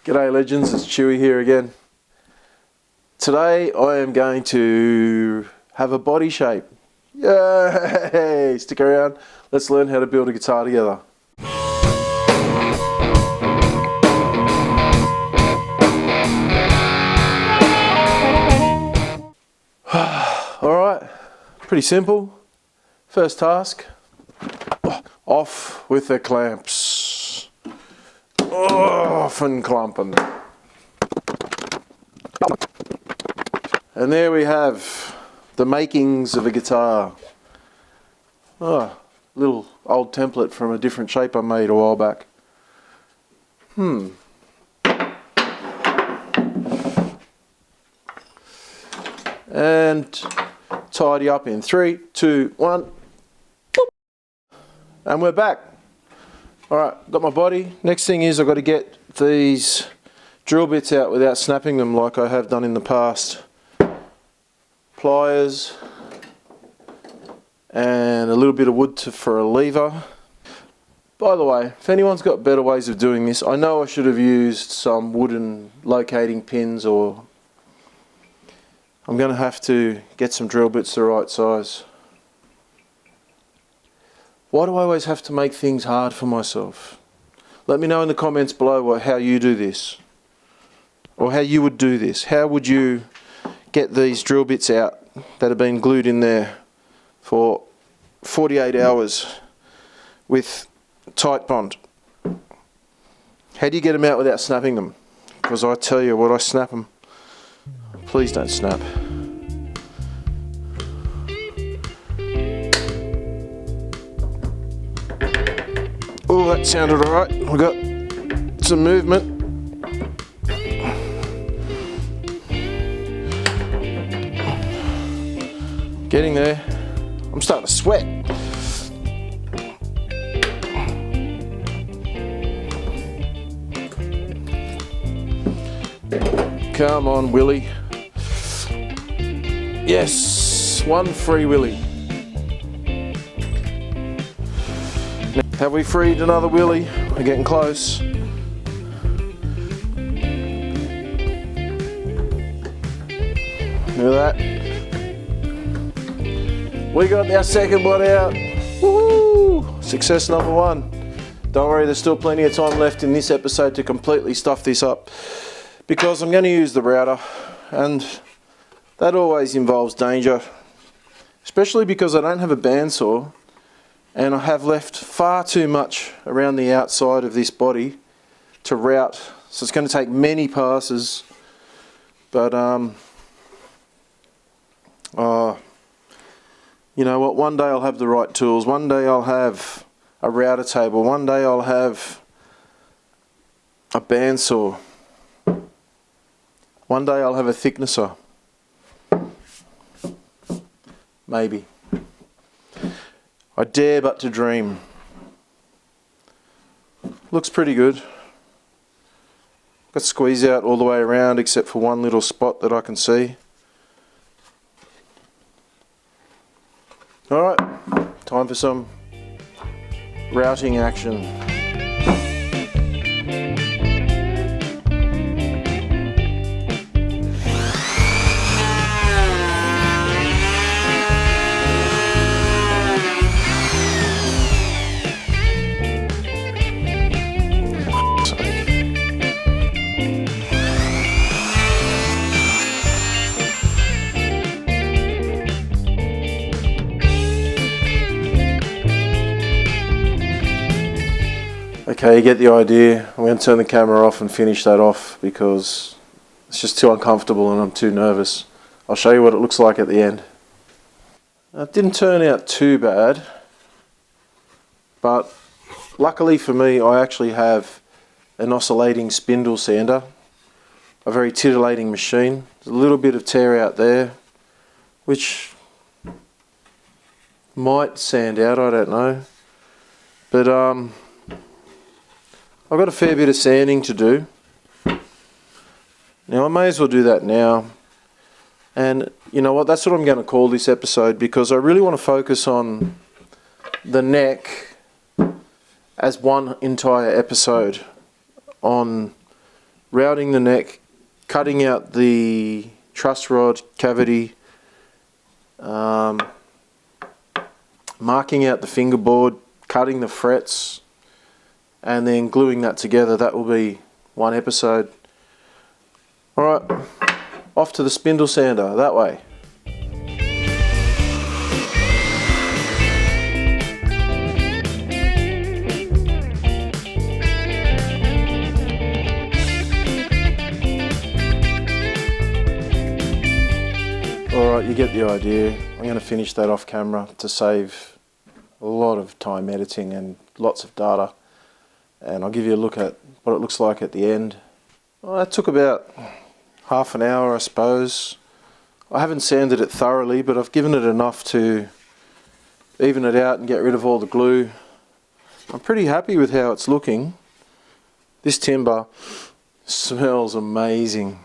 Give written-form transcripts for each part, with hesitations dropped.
G'day legends, it's Chewy here again. Today I am going to have a body shape. Yay! Stick around, let's learn how to build a guitar together. Alright, pretty simple. First task, off with the clamps. Off and clumping. And there we have the makings of a guitar. Little old template from a different shape I made a while back. And tidy up in 3, 2, 1. And we're back. Alright, got my body. Next thing is I've got to get these drill bits out without snapping them like I have done in the past. Pliers and a little bit of wood for a lever. By the way, if anyone's got better ways of doing this, I know I should have used some wooden locating pins, or I'm going to have to get some drill bits the right size. Why do I always have to make things hard for myself? Let me know in the comments below how you do this, or how you would do this. How would you get these drill bits out that have been glued in there for 48 hours with tight bond? How do you get them out without snapping them? Because I tell you what, I snap them. Please don't snap. Oh, that sounded alright. We got some movement. Getting there. I'm starting to sweat. Come on, Willie. Yes, one free Willie. Have we freed another Willie? We're getting close. Look at that. We got our second one out. Woohoo! Success number 1. Don't worry, there's still plenty of time left in this episode to completely stuff this up, because I'm going to use the router, and that always involves danger, especially because I don't have a bandsaw. And I have left far too much around the outside of this body to route, so it's going to take many passes. But you know what, one day I'll have the right tools. One day I'll have a router table. One day I'll have a bandsaw. One day I'll have a thicknesser. Maybe. I dare but to dream. Looks pretty good. Got squeeze out all the way around except for one little spot that I can see. Alright, time for some routing action. Okay, you get the idea. I'm going to turn the camera off and finish that off because it's just too uncomfortable and I'm too nervous. I'll show you what it looks like at the end. It didn't turn out too bad, but luckily for me I actually have an oscillating spindle sander, a very titillating machine. There's a little bit of tear out there which might sand out, I don't know, but I've got a fair bit of sanding to do. Now I may as well do that now. And you know what, that's what I'm going to call this episode, because I really want to focus on the neck as one entire episode on routing the neck, cutting out the truss rod cavity, marking out the fingerboard, cutting the frets, and then gluing that together. That will be one episode. Alright, off to the spindle sander, that way. Alright, you get the idea. I'm going to finish that off camera to save a lot of time editing and lots of data. And I'll give you a look at what it looks like at the end. Well, that took about half an hour, I suppose. I haven't sanded it thoroughly, but I've given it enough to even it out and get rid of all the glue. I'm pretty happy with how it's looking. This timber smells amazing.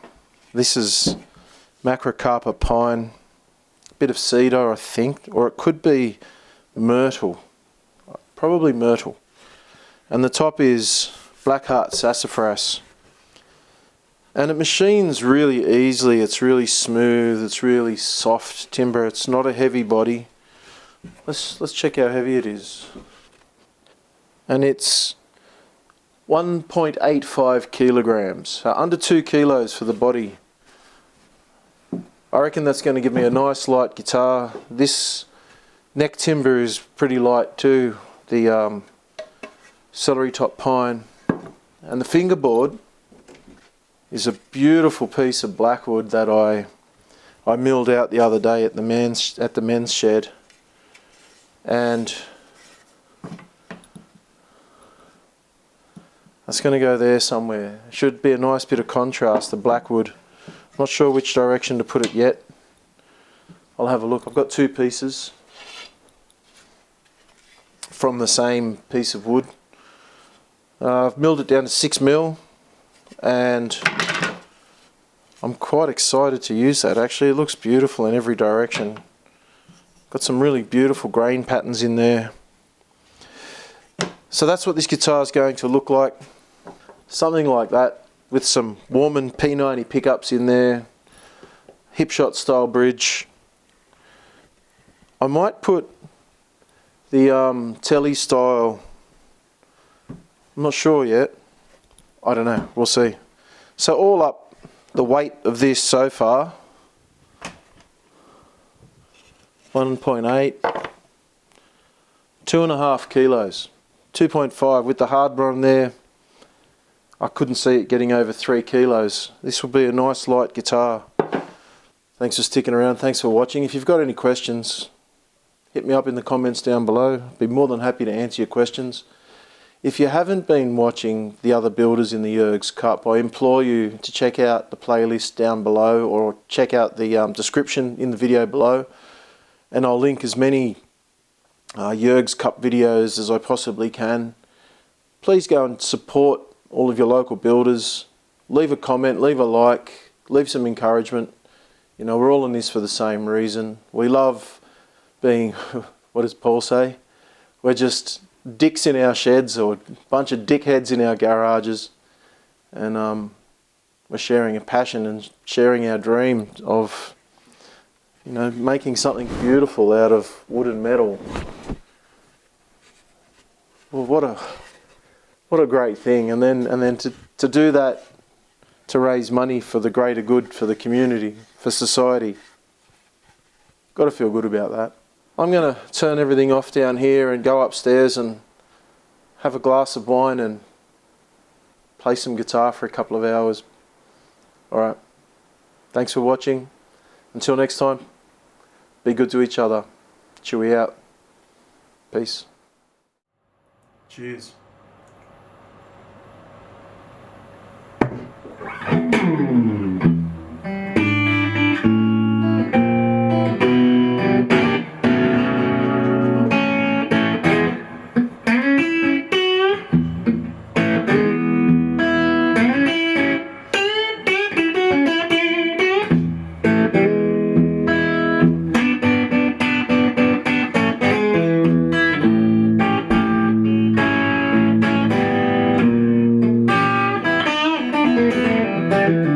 This is macrocarpa pine, a bit of cedar I think, or it could be myrtle, probably myrtle. And the top is Blackheart sassafras. And it machines really easily, it's really smooth, it's really soft timber, it's not a heavy body. Let's check how heavy it is. And it's 1.85 kilograms, so under 2 kilos for the body. I reckon that's going to give me a nice light guitar. This neck timber is pretty light too, the celery top pine. And the fingerboard is a beautiful piece of blackwood that I milled out the other day at the men's shed. And that's going to go there somewhere. Should be a nice bit of contrast, the blackwood. Not sure which direction to put it yet. I'll have a look. I've got two pieces from the same piece of wood. I've milled it down to 6mm, and I'm quite excited to use that. Actually, it looks beautiful in every direction. Got some really beautiful grain patterns in there. So that's what this guitar is going to look like. Something like that, with some Warman P90 pickups in there, Hipshot style bridge. I might put the telly style, I'm not sure yet, I don't know, we'll see. So all up, the weight of this so far, 1.8, 2.5 kilos, 2.5 with the hardware on there. I couldn't see it getting over 3 kilos. This will be a nice light guitar. Thanks for sticking around, thanks for watching. If you've got any questions, hit me up in the comments down below. I'd be more than happy to answer your questions. If you haven't been watching the other builders in the Jurg's Cup, I implore you to check out the playlist down below, or check out the description in the video below, and I'll link as many Jurg's Cup videos as I possibly can. Please go and support all of your local builders. Leave a comment, leave a like, leave some encouragement. You know, we're all in this for the same reason. We love being, what does Paul say? We're just dicks in our sheds, or a bunch of dickheads in our garages, and we're sharing a passion and sharing our dream of, you know, making something beautiful out of wood and metal. Well, what a great thing. And then to do that, to raise money for the greater good, for the community, for society. Got to feel good about that. I'm going to turn everything off down here and go upstairs and have a glass of wine and play some guitar for a couple of hours. Alright, thanks for watching. Until next time, be good to each other. Chewy out. Peace. Cheers. you.